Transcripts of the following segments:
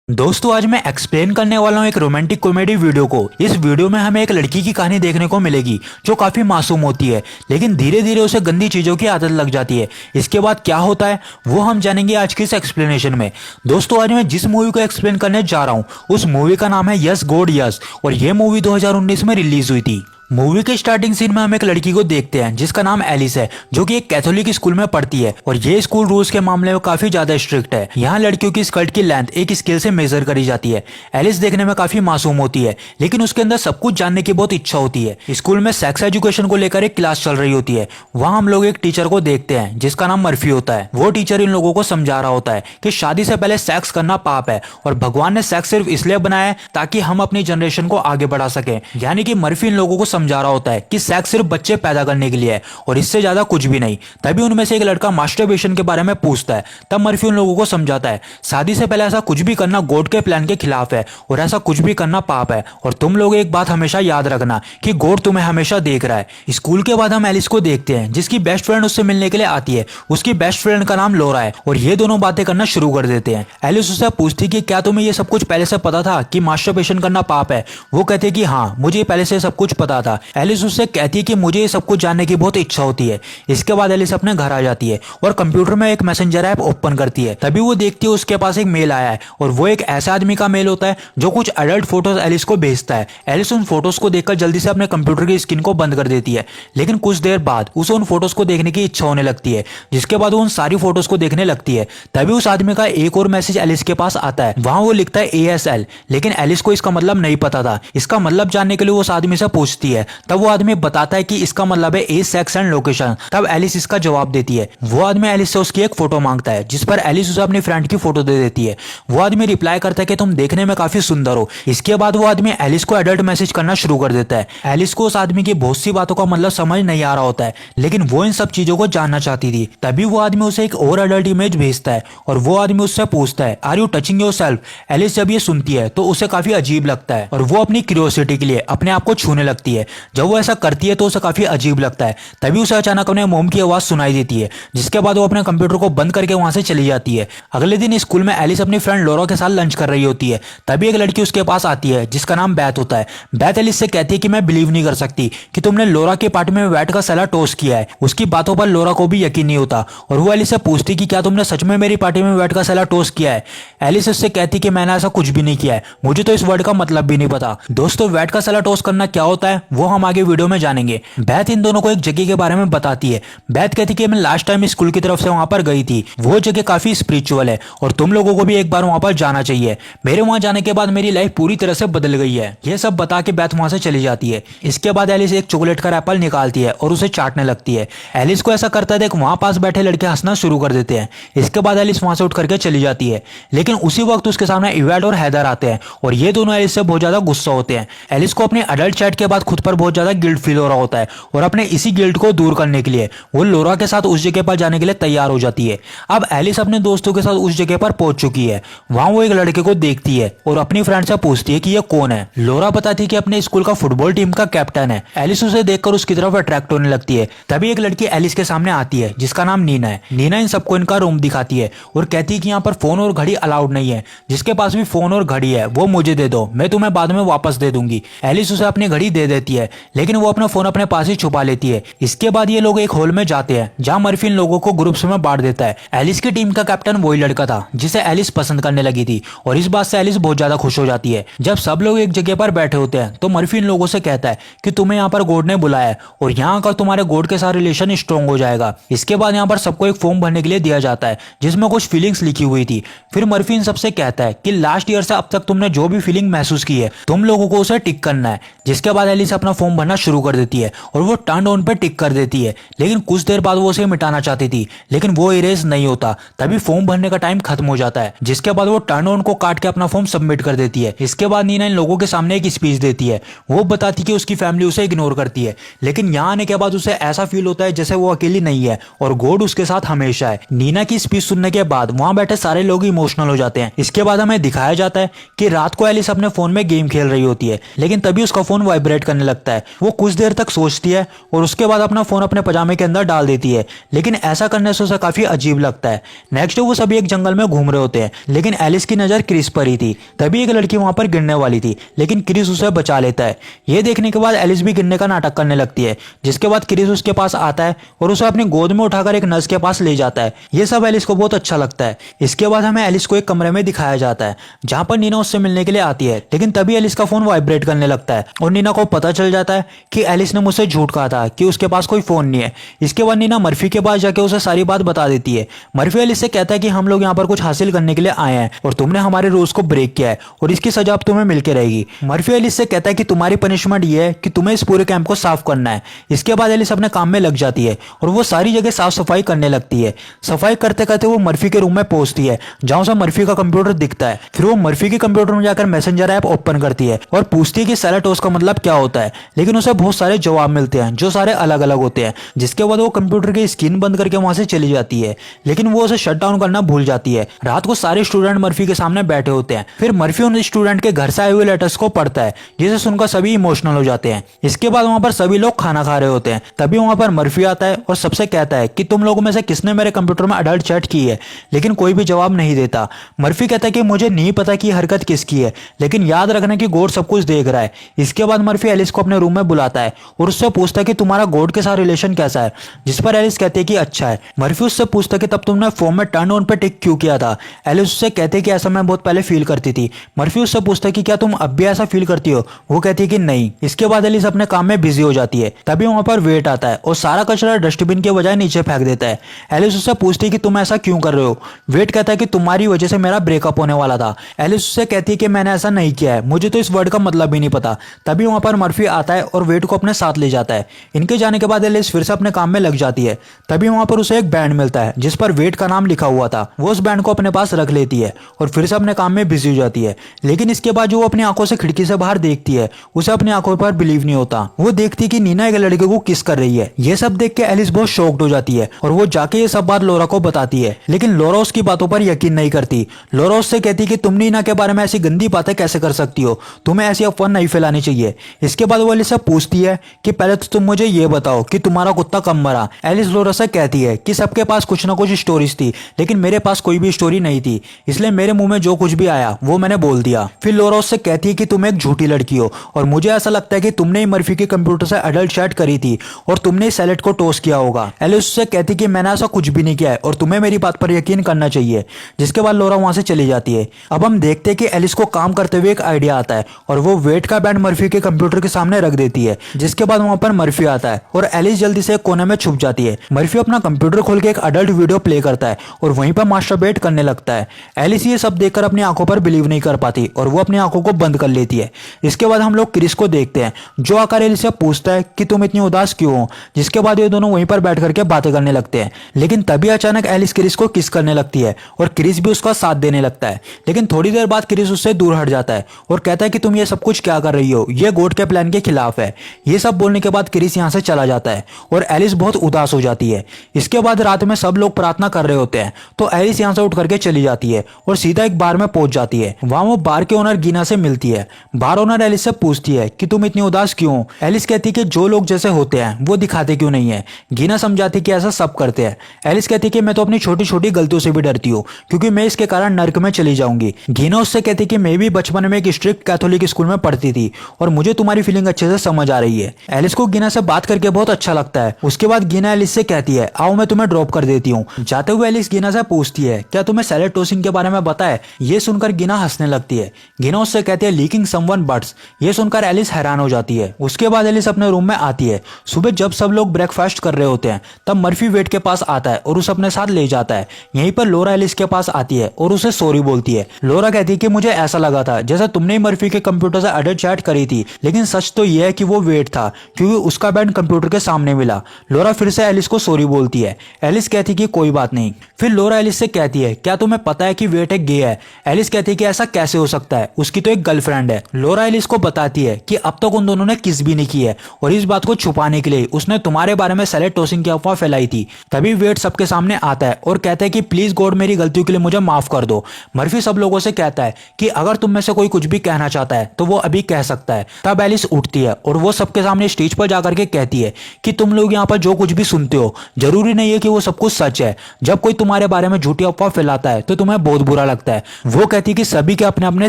दोस्तों आज मैं एक्सप्लेन करने वाला हूँ एक रोमांटिक कॉमेडी वीडियो को। इस वीडियो में हमें एक लड़की की कहानी देखने को मिलेगी जो काफी मासूम होती है, लेकिन धीरे धीरे उसे गंदी चीजों की आदत लग जाती है। इसके बाद क्या होता है वो हम जानेंगे आज की इस एक्सप्लेनेशन में। दोस्तों आज मैं जिस मूवी को एक्सप्लेन करने जा रहा हूँ उस मूवी का नाम है यस गॉड यस, और ये मूवी 2019 में रिलीज हुई थी। मूवी के स्टार्टिंग सीन में हम एक लड़की को देखते हैं जिसका नाम एलिस है, जो कि एक कैथोलिक स्कूल में पढ़ती है और ये स्कूल रूल्स के मामले में काफी ज्यादा स्ट्रिक्ट है। यहाँ लड़कियों की स्कर्ट की लेंथ एक स्केल से मेजर करी जाती है। एलिस देखने में काफी मासूम होती है, लेकिन उसके अंदर सब कुछ जानने की बहुत इच्छा होती है। स्कूल में सेक्स एजुकेशन को लेकर एक क्लास चल रही होती है। वहाँ हम लोग एक टीचर को देखते हैं जिसका नाम मर्फी होता है। वो टीचर इन लोगों को समझा रहा होता है कि शादी से पहले सेक्स करना पाप है और भगवान ने सेक्स सिर्फ इसलिए बनाया है ताकि हम अपनी जनरेशन को आगे बढ़ा सके। यानी कि मर्फी इन लोगों को समझा रहा होता है कि सेक्स सिर्फ बच्चे पैदा करने के लिए है और इससे ज्यादा कुछ भी नहीं। तभी उनमें से एक लड़का मास्टरबेशन के बारे में पूछता है। तब मर्फी उन लोगों को समझाता है शादी से पहले ऐसा कुछ भी करना गॉड के प्लान के खिलाफ है और ऐसा कुछ भी करना पाप है। और तुम लोग एक बात हमेशा याद रखना कि गॉड तुम्हें हमेशा देख रहा है। स्कूल के बाद हम एलिस को देखते हैं जिसकी बेस्ट फ्रेंड उससे मिलने के लिए आती है। उसकी बेस्ट फ्रेंड का नाम लोरा है और ये दोनों बातें करना शुरू कर देते हैं। एलिस उससे पूछती कि क्या तुम्हें ये सब कुछ पहले से पता था कि मास्टरबेशन करना पाप है। वो कहते कि हाँ मुझे पहले से सब कुछ पता था। एलिस उससे कहती है कि मुझे ये सब कुछ जानने की बहुत इच्छा होती है। इसके बाद एलिस अपने घर आ जाती है और कंप्यूटर में एक मैसेंजर ऐप ओपन करती है। तभी वो देखती है उसके पास एक मेल आया है और वो एक ऐसा आदमी का मेल होता है जो कुछ एडल्ट फोटोज एलिस को भेजता है। एलिस उन फोटोज को देखकर जल्दी से अपने कंप्यूटर की स्क्रीन को बंद कर देती है, लेकिन कुछ देर बाद उसे उन फोटोज को देखने की इच्छा होने लगती है, जिसके बाद वो उन सारी फोटोज को देखने लगती है। तभी उस आदमी का एक और मैसेज एलिस के पास आता है। वहां वो लिखता है ASL, लेकिन एलिस को इसका मतलब नहीं पता था। इसका मतलब जानने के लिए वो उस आदमी से पूछती है। तब वो आदमी बताता है कि इसका मतलब है एज, सेक्स एंड लोकेशन। तब एलिस इसका जवाब देती है। वो आदमी एलिस से उसकी एक फोटो मांगता है, जिस पर एलिस उसे अपनी फ्रेंड की फोटो दे देती है। वो आदमी रिप्लाई करता है कि तुम देखने में काफी सुंदर हो। इसके बाद वो आदमी एलिस को एडल्ट मैसेज करना शुरू कर देता है। एलिस को उस आदमी की बहुत सी बातों का मतलब समझ नहीं आ रहा होता है, लेकिन वो इन सब चीजों को जानना चाहती थी। तभी वो आदमी उसे एक और एडल्ट इमेज भेजता है और वो आदमी उससे पूछता है are you touching yourself. Alice जब ये सुनती है तो उसे काफी अजीब लगता है और वो अपनी क्यूरियोसिटी के लिए अपने आप को छूने लगती है। जब वो ऐसा करती है तो उसे काफी अजीब लगता है। तभी उसे अचानक अपने मोम की आवाज सुनाई देती है, जिसके बाद वो अपने कंप्यूटर को बंद करके वहां से चली जाती है। अगले दिन स्कूल में एलिस अपनी फ्रेंड लोरा के साथ लंच कर रही होती है। तभी एक लड़की उसके पास आती है जिसका नाम बैथ होता है। बैथ एलिस से कहती है कि मैं बिलीव नहीं कर सकती कि तुमने लोरा के पार्टी में बैठ का सलाद टोस्ट किया है। उसकी बातों पर लोरा को भी यकीन नहीं होता और वो एलिस से पूछती कि क्या तुमने सच में मेरी पार्टी में बैठ का सलाद टोस्ट किया है। एलिस उससे कहती कि मैंने ऐसा कुछ भी नहीं किया है, मुझे तो इस वर्ड का मतलब भी नहीं पता। दोस्तों बैठ का सलाद टोस्ट करना क्या होता है वो हम आगे वीडियो में जानेंगे। बैथ इन दोनों को एक जगह के बारे में बताती है। बैथ कहती कि मैं लास्ट टाइम स्कूल की तरफ से वहां पर गई थी। वो जगह काफी स्पिरिचुअल है और तुम लोगों को भी एक बार वहां पर जाना चाहिए। मेरे वहां जाने के बाद मेरी लाइफ पूरी तरह से बदल गई है। ये सब बता के बैथ वहां से चली जाती है। इसके बाद एलिस एक चॉकलेट का एप्पल निकालती है और उसे चाटने लगती है। एलिस को ऐसा करता देख वहां पास बैठे लड़के हंसना शुरू कर देते हैं। इसके बाद एलिस वहां से उठ करके चली जाती है, लेकिन उसी वक्त उसके सामने इवैड और हैदर आते हैं और ये दोनों एलिस से बहुत ज्यादा गुस्सा होते हैं। एलिस को अपने अडल्ट चैट के बाद खुद पर बहुत ज्यादा गिल्ट फील हो रहा होता है और अपने इसी गिल्ट को दूर करने के लिए वो लोरा के साथ उस जगह पर जाने के लिए तैयार हो जाती है। अब एलिस अपने दोस्तों के साथ उस जगह पर पहुंच चुकी है। वहां वो एक लड़के को देखती है और अपनी फ्रेंड से पूछती है कि ये कौन है। लोरा बताती है कि अपने स्कूल का फुटबॉल टीम का कैप्टन है। एलिस उसे देखकर उसकी तरफ अट्रैक्ट होने लगती है। तभी एक लड़की एलिस के सामने आती है जिसका नाम नीना है। नीना इन सबको इनका रूम दिखाती है और कहती है कि यहाँ पर फोन और घड़ी अलाउड नहीं है। जिसके पास भी फोन और घड़ी है वो मुझे दे दो, मैं तुम्हें बाद में वापस दे दूंगी। एलिस उसे अपनी घड़ी दे देती है, लेकिन वो अपना फोन अपने पास ही छुपा लेती है। इसके बाद ये लोग एक हॉल में जाते हैं जहां मर्फी इन लोगों को ग्रुप्स में बांट देता है। एलिस की टीम का कैप्टन वही लड़का था जिसे एलिस पसंद करने लगी थी और इस बात से एलिस बहुत ज्यादा खुश हो जाती है। जब सब लोग एक जगह पर बैठे होते हैं तो मर्फी इन लोगों से कहता है कि तुम्हें यहाँ पर गॉड ने बुलाया है और यहाँ आकर तुम्हारे गॉड के साथ रिलेशन स्ट्रॉन्ग हो जाएगा। इसके बाद यहाँ पर सबको एक फॉर्म भरने के लिए दिया जाता है जिसमें कुछ फीलिंग्स लिखी हुई थी। फिर मर्फी इन सबसे कहता है कि लास्ट ईयर से अब तक तुमने जो भी फीलिंग महसूस की है तुम लोगों को उसे टिक करना है। जिसके बाद एलिस अपना फॉर्म भरना शुरू कर देती है और वो टर्न ऑन पे टिक कर देती है, लेकिन कुछ देर बाद वो उसे मिटाना चाहती थी, लेकिन वो इरेज नहीं होता। तभी फॉर्म भरने का टाइम खत्म हो जाता है, जिसके बाद वो टर्न ऑन को काट के अपना फॉर्म सबमिट कर देती है। इसके बाद नीना इन लोगों के सामने एक स्पीच देती है। वो बताती कि उसकी फैमिली उसे इग्नोर करती है, लेकिन यहाँ आने के बाद उसे ऐसा फील होता है जैसे वो अकेली नहीं है और गॉड उसके साथ हमेशा है। नीना की स्पीच सुनने के बाद वहां बैठे सारे लोग इमोशनल हो जाते हैं। इसके बाद हमें दिखाया जाता है कि रात को एलिस अपने फोन में गेम खेल रही होती है, लेकिन तभी उसका फोन वाइब्रेट करने लगता है। वो कुछ देर तक सोचती है और उसके बाद अपना फोन अपने पजामे के अंदर डाल देती है, लेकिन ऐसा करने से उसे काफी अजीब लगता है। नेक्स्ट वो सभी एक जंगल में घूम रहे होते हैं, लेकिन एलिस की नजर क्रिस पर ही थी। तभी एक लड़की वहां पर गिरने वाली थी, लेकिन क्रिस उसे बचा लेता है। ये देखने के बाद एलिस भी गिरने का नाटक करने लगती है, जिसके बाद क्रिस उसके पास आता है और उसे अपनी गोद में उठाकर एक नर्स के पास ले जाता है। ये सब एलिस को बहुत अच्छा लगता है। इसके बाद हमें एलिस को एक कमरे में दिखाया जाता है, जहां पर नीना उससे मिलने के लिए आती है, लेकिन तभी एलिस का फोन वाइब्रेट करने लगता है और नीना को पता चल जाता है कि एलिस ने मुझसे झूठ कहा था कि उसके पास कोई फोन नहीं है। इसके बाद नीना मर्फी के पास जाके उसे सारी बात बता देती है। मर्फी एलिस से कहता है कि हम लोग यहाँ पर कुछ हासिल करने के लिए आए हैं और तुमने हमारे रूल्स को ब्रेक किया है और इसकी सजा अब तुम्हें मिलकर रहेगी। मर्फी एलिस से कहता है कि तुम्हारी पनिशमेंट ये है कि तुम्हें इस पूरे कैंप को साफ करना है। इसके बाद एलिस अपने काम में लग जाती है और वो सारी जगह साफ सफाई करने लगती है। सफाई करते करते वो मर्फी के रूम में पहुंचती है, जहां उसे मर्फी का कंप्यूटर दिखता है। फिर वो मर्फी के कंप्यूटर में जाकर मैसेंजर ऐप ओपन करती है और पूछती है कि सेलेटोस का मतलब क्या होता है, लेकिन उसे बहुत सारे जवाब मिलते हैं जो सारे अलग अलग होते हैं। जिसके बाद वो कंप्यूटर की स्क्रीन बंद करके वहां से चली जाती है, लेकिन वो उसे शट डाउन करना भूल जाती है। रात को सारे स्टूडेंट मर्फी के सामने बैठे होते हैं। फिर मर्फी उन स्टूडेंट के घर से आए हुए लेटर्स को पढ़ता है, जिसे सुनकर सभी इमोशनल हो जाते हैं। इसके बाद वहां पर सभी लोग खाना खा रहे होते हैं। तभी वहां पर मर्फी आता है और सबसे कहता है कि तुम लोगों में से किसने मेरे कंप्यूटर में अडल्ट चैट की है, लेकिन कोई भी जवाब नहीं देता। मर्फी कहता है कि मुझे नहीं पता कि हरकत किसकी है, लेकिन याद रखना कि गॉड सब कुछ देख रहा है। इसके बाद मर्फी एलिस को अपने रूम में बुलाता है और उससे पूछता है कि तुम्हारा गॉड के साथ रिलेशन कैसा है, जिस पर एलिस कहती है कि अच्छा है। मर्फी उससे पूछता है कि तब तुमने फोन में टर्न ऑन पे टिक क्यों किया था। एलिस उससे कहती है कि ऐसा मैं बहुत पहले फील करती थी। मर्फी उससे पूछता है कि क्या तुम अब भी ऐसा फील करती हो। वो कहती है कि नहीं। इसके बाद एलिस अपने काम में बिजी हो जाती है। तभी वहां पर वेट आता है और सारा कचरा डस्टबिन के बजाय नीचे फेंक देता है। एलिस उससे पूछती है कि तुम ऐसा क्यों कर रहे हो। वेट कहता है कि तुम्हारी वजह से मेरा ब्रेकअप होने वाला था। एलिस उससे कहती है कि मैंने ऐसा नहीं किया है, मुझे तो इस वर्ड का मतलब भी नहीं पता। तभी वहां पर मर्फी आता है और वेट को अपने साथ ले जाता है। इनके जाने के बाद एलिस फिर से अपने काम में लग जाती है। तभी वहां पर उसे एक बैंड मिलता है जिस पर वेट का नाम लिखा हुआ था। वो उस बैंड को अपने पास रख लेती है और फिर से अपने काम में बिजी हो जाती है। लेकिन इसके बाद जो वो अपनी आंखों से खिड़की से बाहर देखती है, उसे अपनी आंखों पर बिलीव नहीं होता। वो देखती है कि नीना एक लड़के को किस कर रही है। ये सब देख के एलिस बहुत शॉक्ड हो जाती है और वो जाके ये सब बात लोरा को बताती है, लेकिन लोरा उसकी बातों पर यकीन नहीं करती। लोरा उससे कहती है कि तुम नीना के बारे में ऐसी गंदी बातें कैसे कर सकती हो, तुम्हें ऐसी अफवाह नहीं फैलानी चाहिए। इसके बाद वो एलिस से पूछती है कि पहले तो तुम मुझे ये बताओ कि तुम्हारा कुत्ता कब मरा। एलिस लोरा से कहती है कि सबके पास कुछ ना कुछ स्टोरीज थी, लेकिन मेरे पास कोई भी स्टोरी नहीं थी, इसलिए मेरे मुंह में जो कुछ भी आया वो मैंने बोल दिया। फिर लोरा उससे कहती है कि तुम एक झूठी लड़की हो और मुझे ऐसा लगता है कि तुमने ही मर्फी के कंप्यूटर से अडल्ट चैट करी थी और तुमने सैलेड को टोस्ट किया होगा। एलिस उससे कहती है कि मैंने ऐसा कुछ भी नहीं किया है और तुम्हें मेरी बात पर यकीन करना चाहिए। जिसके बाद लोरा वहां से चली जाती है। अब हम देखते हैं कि एलिस को काम करते हुए एक आइडिया आता है और वो वेट का बैंड मर्फी के कंप्यूटर के सामने रख देती है। जिसके बाद वहां पर मर्फी आता है और एलिस जल्दी से एक कोने में छुप जाती है। मर्फी अपना कंप्यूटर खोल के एक अडल्ट वीडियो प्ले करता है और वहीं पर मास्टरबेट करने लगता है। एलिस ये सब देखकर अपनी आंखों पर बिलीव नहीं कर पाती और वो अपनी आंखों को बंद कर लेती है। इसके बाद हम लोग क्रिस को देखते हैं, जो आकर एलिस से पूछता है कि तुम इतनी उदास क्यों हो। जिसके बाद ये दोनों वहीं पर बैठ करके बातें करने लगते हैं। लेकिन तभी अचानक एलिस क्रिस को किस करने लगती है और क्रिस भी उसका साथ देने लगता है। लेकिन थोड़ी देर बाद क्रिस उससे दूर हट जाता है और कहता है कि तुम ये सब कुछ क्या कर रही हो, ये गॉड के प्लान के खिलाफ है। ये सब बोलने के बाद क्रिस यहाँ से चला जाता है और एलिस बहुत उदास हो जाती है। इसके बाद रात में सब लोग प्रार्थना कर रहे होते हैं, तो एलिस यहाँ से उठ करके चली जाती है और सीधा एक बार में पहुंच जाती है। वहां वो बार के ओनर गीना से मिलती है। बार ओनर एलिस से पूछती है कि तुम इतनी उदास क्यों। एलिस कहती है कि जो लोग जैसे होते हैं वो दिखाते क्यों नहीं है। गीना समझाती कि ऐसा सब करते हैं। एलिस कहती कि मैं तो अपनी छोटी छोटी गलतियों से भी डरती हूँ, क्योंकि मैं इसके कारण नर्क में चली जाऊंगी। गीना उससे कहती कि मैं भी बचपन में एक स्ट्रिक्ट कैथोलिक स्कूल में पढ़ती थी और मुझे तुम्हारी फीलिंग अच्छे से समझ आ रही है। एलिस को गीना से बात करके बहुत अच्छा लगता है। उसके बाद गीना एलिस से कहती है आओ मैं तुम्हें ड्रॉप कर देती हूँ। जाते हुए एलिस गीना से पूछती है क्या तुम्हें सैलेड टोस्टिंग के बारे में पता है। ये सुनकर गीना हंसने लगती है। गीना उससे कहती है लीकिंग समवन बट्स। ये सुनकर एलिस हैरान हो जाती है। उसके बाद एलिस अपने रूम में आती है। सुबह जब सब लोग ब्रेकफास्ट कर रहे होते हैं तब मर्फी वेट के पास आता है और उसे अपने साथ ले जाता है। यहीं पर लोरा एलिस के पास आती है और उसे सॉरी बोलती है। लोरा कहती है कि मुझे ऐसा लगा था जैसा तुमने ही मर्फी के कंप्यूटर से अडल्ट चैट करी थी, लेकिन सच तो यह है कि वो वेट था, क्योंकि उसका बैंड कंप्यूटर के सामने मिला। लोरा फिर से एलिस को सॉरी बोलती है। एलिस कहती है कि कोई बात नहीं। फिर लोरा एलिस से कहती है क्या तुम्हें पता है कि वेट एक गे है। एलिस कहती है कि ऐसा कैसे हो सकता है, उसकी तो एक गर्लफ्रेंड है। लोरा एलिस को बताती है कि अब तक उन दोनों ने किस भी नहीं की है और इस बात को छुपाने के लिए उसने तुम्हारे बारे में सैलेड टोस्टिंग की अफवाह फैलाई थी। तभी वेट सबके सामने आता है और कहता है कि प्लीज गॉड मेरी गलतियों के लिए मुझे माफ कर दो। मर्फी सब लोगों से कहता है कि अगर तुम में से कोई कुछ भी कहना चाहता है तो वो अभी कह सकता है। तब एलिस उठती है और वो सबके सामने स्टेज पर जाकर के कहती है कि तुम लोग यहाँ पर जो कुछ भी सुनते हो जरूरी नहीं है कि वो सब कुछ सच है। जब कोई तुम्हारे बारे में झूठी अफवाह फैलाता है तो तुम्हें बहुत बुरा लगता है। वो कहती है कि सभी के अपने अपने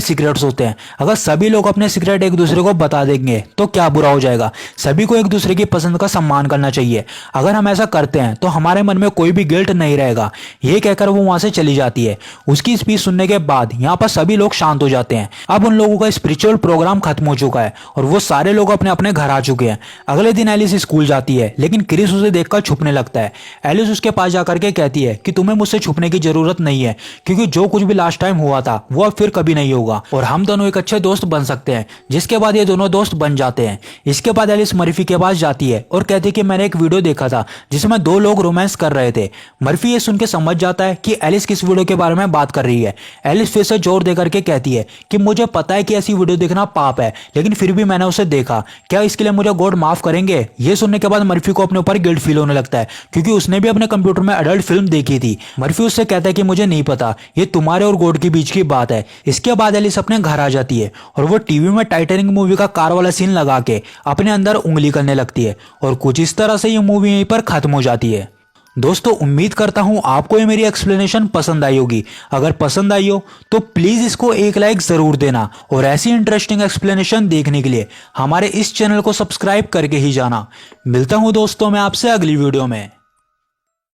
सीक्रेट्स होते हैं, अगर सभी लोग अपने सीक्रेट एक दूसरे को बता देंगे तो क्या बुरा हो जाएगा। सभी को एक दूसरे की पसंद का सम्मान करना चाहिए। अगर हम ऐसा करते हैं तो हमारे मन में कोई भी गिल्ट नहीं रहेगा। ये कहकर वो वहां से चली जाती है। उसकी स्पीच सुनने के बाद यहाँ पर सभी लोग शांत हो जाते हैं। अब उन लोगों का स्पिरिचुअल प्रोग्राम खत्म हो चुका है और वो सारे लोग अपने अपने घर आ चुके हैं। अगले दिन एलिस स्कूल जाती है लेकिन क्रिस उसे देखकर छुपने लगता है। एलिस उसके पास जाकर के कहती है कि तुम्हें मुझसे छुपने की जरूरत नहीं है, क्योंकि जो कुछ भी लास्ट टाइम हुआ था वो अब फिर कभी नहीं होगा और हम दोनों एक अच्छे दोस्त बन सकते हैं। जिसके बाद ये दोनों दोस्त बन जाते हैं। इसके बाद एलिस मर्फी के पास जाती है और कहती है कि मैंने एक वीडियो देखा था जिसमें दो लोग रोमांस कर रहे थे। मर्फी ये सुन के समझ जाता है कि एलिस किस वीडियो के बारे में बात कर रही है। एलिस फिर से जोर देकर के कहती है कि मुझे पता है कि ऐसी वीडियो देखना पाप है, लेकिन फिर भी मैंने उसे देखा, क्या इसके लिए मुझे गॉड माफ करेंगे। ये सुनने के बाद मर्फी को अपने ऊपर गिल्ट फील होने लगता है, क्योंकि उसने भी अपने कंप्यूटर में एडल्ट फिल्म देखी थी। मर्फी उससे कहता है कि मुझे नहीं पता, ये तुम्हारे और गॉड के बीच की बात है। इसके बाद एलिस अपने घर आ जाती है और वो टीवी में टाइटैनिक मूवी का कार वाला सीन लगा के अपने अंदर उंगली करने लगती है और कुछ इस तरह से ये मूवी यहीं पर खत्म हो जाती है। दोस्तों उम्मीद करता हूं आपको ये मेरी एक्सप्लेनेशन पसंद आई होगी। अगर पसंद आई हो तो प्लीज इसको एक लाइक जरूर देना और ऐसी इंटरेस्टिंग एक्सप्लेनेशन देखने के लिए हमारे इस चैनल को सब्सक्राइब करके ही जाना। मिलता हूं दोस्तों मैं आपसे अगली वीडियो में।